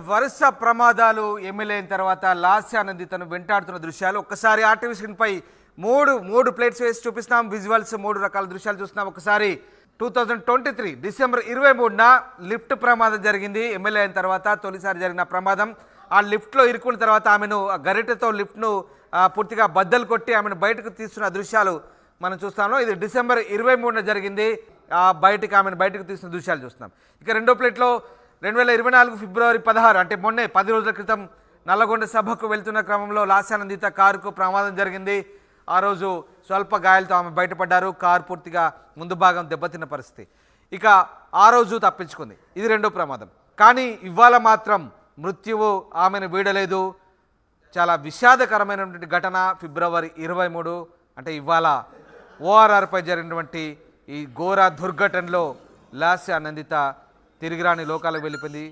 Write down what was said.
వరుస ప్రమాదాలు ఎమ్మెల్యే అయిన తర్వాత లాస్య నందితను వెంటాడుతున్న దృశ్యాలు ఒక్కసారి ఆర్టీవీ స్క్రీన్ పై మూడు మూడు ప్లేట్స్ వేసి చూపిస్తున్నాం. విజువల్స్ మూడు రకాల దృశ్యాలు చూస్తున్నాం. ఒకసారి 2023 డిసెంబర్ 23న లిఫ్ట్ ప్రమాదం జరిగింది. ఎమ్మెల్యే అయిన తర్వాత తొలిసారి జరిగిన ప్రమాదం. ఆ లిఫ్ట్లో ఇరుక్కున్న తర్వాత ఆమెను గరిటెతో లిఫ్ట్ను పూర్తిగా బద్దలు కొట్టి ఆమెను బయటకు తీస్తున్న దృశ్యాలు మనం చూస్తాము. ఇది డిసెంబర్ 23న జరిగింది. ఆమెను బయటకు తీస్తున్న దృశ్యాలు చూస్తున్నాం. ఇక రెండో ప్లేట్లో 2024 ఫిబ్రవరి 16 అంటే మొన్నే 10 రోజుల క్రితం నల్లగొండ సభకు వెళ్తున్న క్రమంలో లాస్యానందిత కారుకు ప్రమాదం జరిగింది. ఆ రోజు స్వల్ప గాయాలతో ఆమె బయటపడ్డారు. కారు పూర్తిగా ముందు భాగం దెబ్బతిన్న పరిస్థితి. ఇక ఆ రోజు తప్పించుకుంది. ఇది రెండో ప్రమాదం. కానీ ఇవాళ మాత్రం మృత్యువు ఆమెను వీడలేదు. చాలా విషాదకరమైనటువంటి ఘటన. ఫిబ్రవరి 23 అంటే ఇవాళ ఓఆర్ఆర్పై జరిగినటువంటి ఈ ఘోర దుర్ఘటనలో లాస్యానందిత తిరిగిరాని లోకాలకు వెళ్ళిపోయింది.